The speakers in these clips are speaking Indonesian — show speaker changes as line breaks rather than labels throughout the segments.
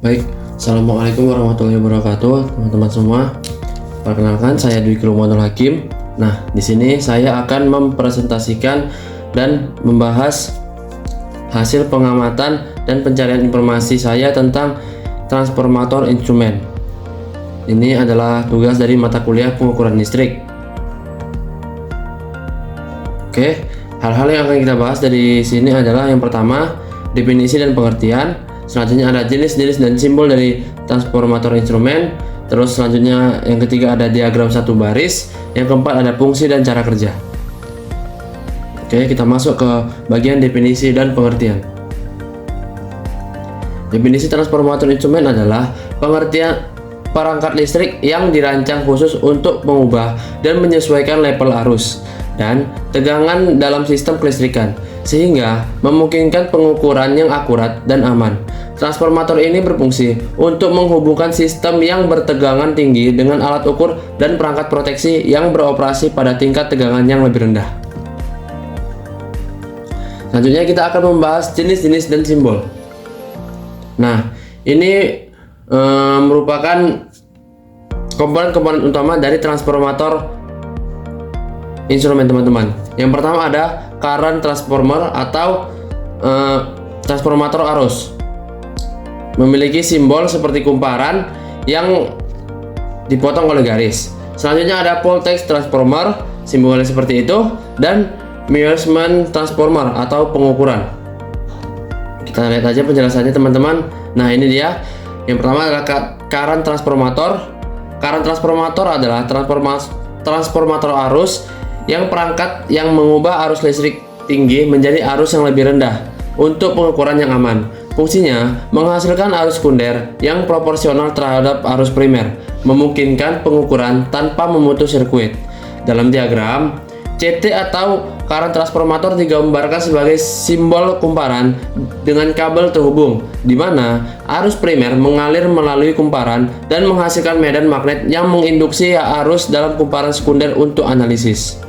Baik, Assalamualaikum warahmatullahi wabarakatuh, teman-teman semua. Perkenalkan, saya Dwi Kirmanul Hakim. Nah, di sini saya akan mempresentasikan dan membahas hasil pengamatan dan pencarian informasi saya tentang transformator instrumen. Ini adalah tugas dari mata kuliah pengukuran listrik. Oke, hal-hal yang akan kita bahas dari sini adalah yang pertama, definisi dan pengertian. Selanjutnya ada jenis-jenis dan simbol dari transformator instrumen. Terus selanjutnya yang ketiga ada diagram satu baris. Yang keempat ada fungsi dan cara kerja. Oke, kita masuk ke bagian definisi dan pengertian. Definisi transformator instrumen adalah pengertian perangkat listrik yang dirancang khusus untuk mengubah dan menyesuaikan level arus dan tegangan dalam sistem kelistrikan, sehingga memungkinkan pengukuran yang akurat dan aman. Transformator ini berfungsi untuk menghubungkan sistem yang bertegangan tinggi dengan alat ukur dan perangkat proteksi yang beroperasi pada tingkat tegangan yang lebih rendah. Selanjutnya kita akan membahas jenis-jenis dan simbol. Nah, ini merupakan komponen-komponen utama dari transformator instrumen, teman-teman. Yang pertama ada current transformer atau transformator arus. Memiliki simbol seperti kumparan yang dipotong oleh garis. Selanjutnya ada voltage transformer, simbolnya seperti itu, dan measurement transformer atau pengukuran. Kita lihat aja penjelasannya, teman-teman. Nah, ini dia. Yang pertama adalah current transformator. Current transformator adalah transformator arus yang perangkat yang mengubah arus listrik tinggi menjadi arus yang lebih rendah untuk pengukuran yang aman. Fungsinya menghasilkan arus sekunder yang proporsional terhadap arus primer, memungkinkan pengukuran tanpa memutus sirkuit. Dalam diagram, CT atau current transformator digambarkan sebagai simbol kumparan dengan kabel terhubung, di mana arus primer mengalir melalui kumparan dan menghasilkan medan magnet yang menginduksi arus dalam kumparan sekunder untuk analisis.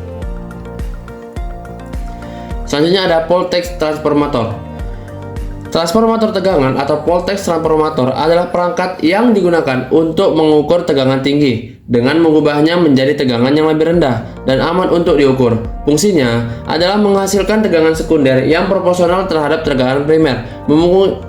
Selanjutnya ada voltage transformator. Transformator tegangan atau voltage transformator adalah perangkat yang digunakan untuk mengukur tegangan tinggi dengan mengubahnya menjadi tegangan yang lebih rendah dan aman untuk diukur. Fungsinya adalah menghasilkan tegangan sekunder yang proporsional terhadap tegangan primer,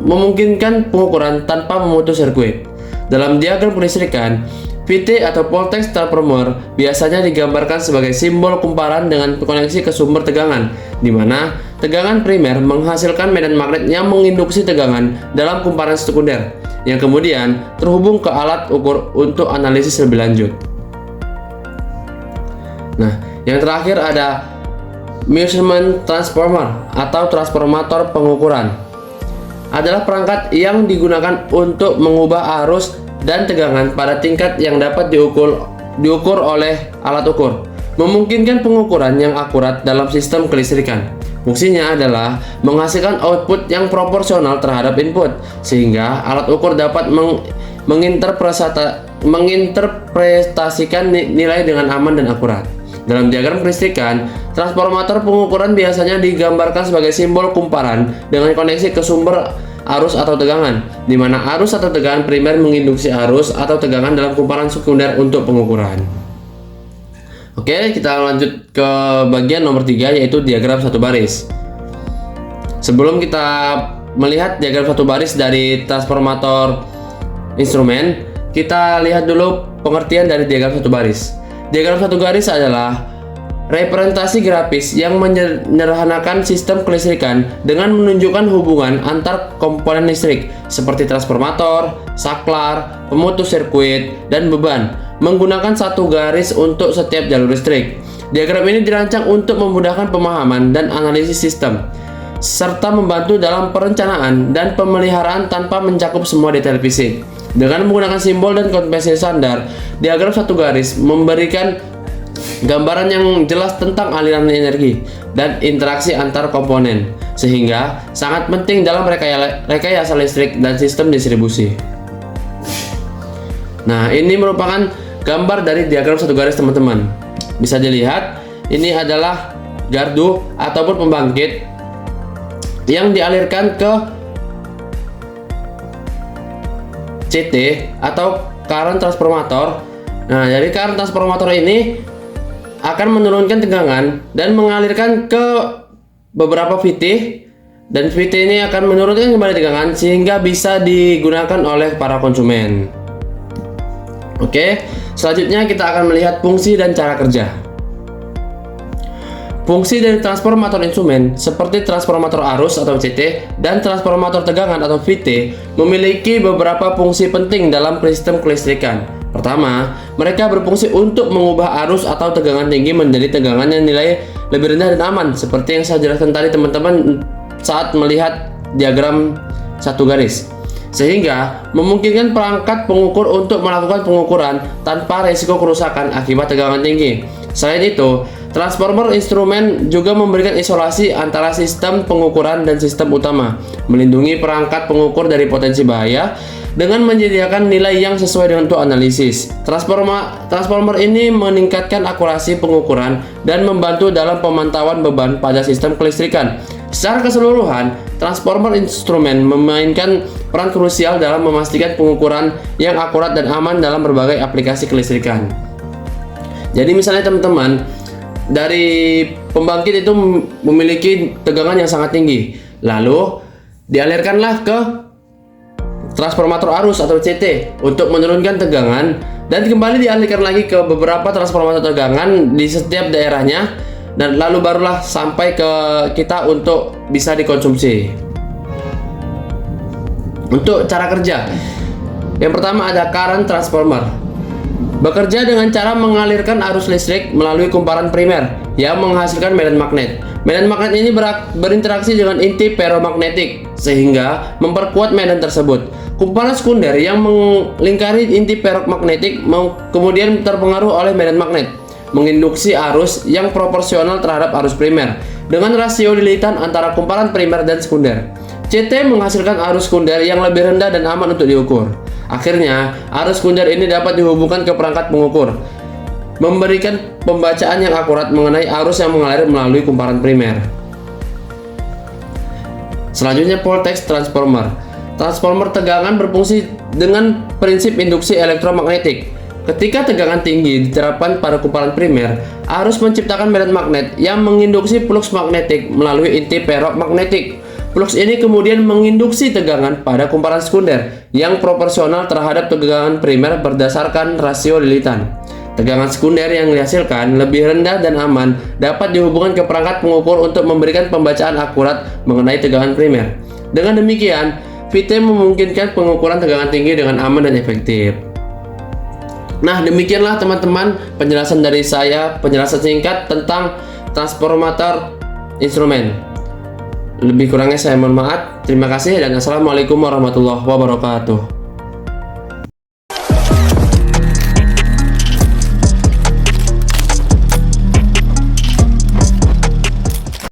memungkinkan pengukuran tanpa memutus sirkuit. Dalam diagram kelistrikan, VT atau voltage transformer biasanya digambarkan sebagai simbol kumparan dengan koneksi ke sumber tegangan, di mana tegangan primer menghasilkan medan magnet yang menginduksi tegangan dalam kumparan sekunder, yang kemudian terhubung ke alat ukur untuk analisis lebih lanjut. Nah, yang terakhir ada measurement transformer atau transformator pengukuran. Adalah perangkat yang digunakan untuk mengubah arus dan tegangan pada tingkat yang dapat diukur oleh alat ukur, memungkinkan pengukuran yang akurat dalam sistem kelistrikan. Fungsinya adalah menghasilkan output yang proporsional terhadap input, sehingga alat ukur dapat menginterpretasikan nilai dengan aman dan akurat. Dalam diagram kelistrikan, transformator pengukuran biasanya digambarkan sebagai simbol kumparan dengan koneksi ke sumber arus atau tegangan, di mana arus atau tegangan primer menginduksi arus atau tegangan dalam kumparan sekunder untuk pengukuran. Oke, kita lanjut ke bagian nomor 3, yaitu diagram satu baris. Sebelum kita melihat diagram satu baris dari transformator instrumen, kita lihat dulu pengertian dari diagram satu baris. Diagram satu garis adalah representasi grafis yang menyederhanakan sistem kelistrikan dengan menunjukkan hubungan antar komponen listrik seperti transformator, saklar, pemutus sirkuit, dan beban menggunakan satu garis untuk setiap jalur listrik. Diagram ini dirancang untuk memudahkan pemahaman dan analisis sistem, serta membantu dalam perencanaan dan pemeliharaan tanpa mencakup semua detail fisik. Dengan menggunakan simbol dan konvensi standar, diagram satu garis memberikan gambaran yang jelas tentang aliran energi dan interaksi antar komponen, sehingga sangat penting dalam rekayasa listrik dan sistem distribusi. Nah, ini merupakan gambar dari diagram satu garis, teman-teman. Bisa dilihat, ini adalah gardu ataupun pembangkit yang dialirkan ke CT atau current transformator. Nah, jadi current transformator ini akan menurunkan tegangan dan mengalirkan ke beberapa VT, dan VT ini akan menurunkan kembali tegangan sehingga bisa digunakan oleh para konsumen. Oke, selanjutnya kita akan melihat fungsi dan cara kerja. Fungsi dari transformator instrumen seperti transformator arus atau CT dan transformator tegangan atau VT memiliki beberapa fungsi penting dalam sistem kelistrikan. Pertama, mereka berfungsi untuk mengubah arus atau tegangan tinggi menjadi tegangan yang nilai lebih rendah dan aman, seperti yang saya jelaskan tadi teman-teman saat melihat diagram satu garis, sehingga memungkinkan perangkat pengukur untuk melakukan pengukuran tanpa risiko kerusakan akibat tegangan tinggi. Selain itu, transformer instrumen juga memberikan isolasi antara sistem pengukuran dan sistem utama, melindungi perangkat pengukur dari potensi bahaya dengan menyediakan nilai yang sesuai dengan untuk analisis. Transformer ini meningkatkan akurasi pengukuran dan membantu dalam pemantauan beban pada sistem kelistrikan. Secara keseluruhan, transformer instrumen memainkan peran krusial dalam memastikan pengukuran yang akurat dan aman dalam berbagai aplikasi kelistrikan. Jadi misalnya teman-teman, dari pembangkit itu memiliki tegangan yang sangat tinggi, lalu dialirkanlah ke transformator arus atau CT untuk menurunkan tegangan, dan kembali dialirkan lagi ke beberapa transformator tegangan di setiap daerahnya, dan lalu barulah sampai ke kita untuk bisa dikonsumsi. Untuk cara kerja, yang pertama ada current transformer. Bekerja dengan cara mengalirkan arus listrik melalui kumparan primer yang menghasilkan medan magnet. Medan magnet ini berinteraksi dengan inti ferromagnetik sehingga memperkuat medan tersebut. Kumparan sekunder yang melingkari inti ferromagnetik kemudian terpengaruh oleh medan magnet, menginduksi arus yang proporsional terhadap arus primer dengan rasio lilitan antara kumparan primer dan sekunder. CT menghasilkan arus sekunder yang lebih rendah dan aman untuk diukur. Akhirnya, arus sekunder ini dapat dihubungkan ke perangkat pengukur, memberikan pembacaan yang akurat mengenai arus yang mengalir melalui kumparan primer. Selanjutnya, voltage transformer. Transformer tegangan berfungsi dengan prinsip induksi elektromagnetik. Ketika tegangan tinggi diterapkan pada kumparan primer, arus menciptakan medan magnet yang menginduksi flux magnetik melalui inti ferromagnetik. Flux ini kemudian menginduksi tegangan pada kumparan sekunder yang proporsional terhadap tegangan primer berdasarkan rasio lilitan. Tegangan sekunder yang dihasilkan lebih rendah dan aman dapat dihubungkan ke perangkat pengukur untuk memberikan pembacaan akurat mengenai tegangan primer. Dengan demikian, VT memungkinkan pengukuran tegangan tinggi dengan aman dan efektif. Nah, demikianlah teman-teman penjelasan dari saya, penjelasan singkat tentang transformator instrumen. Lebih kurangnya saya mohon maaf. Terima kasih dan assalamualaikum warahmatullahi wabarakatuh.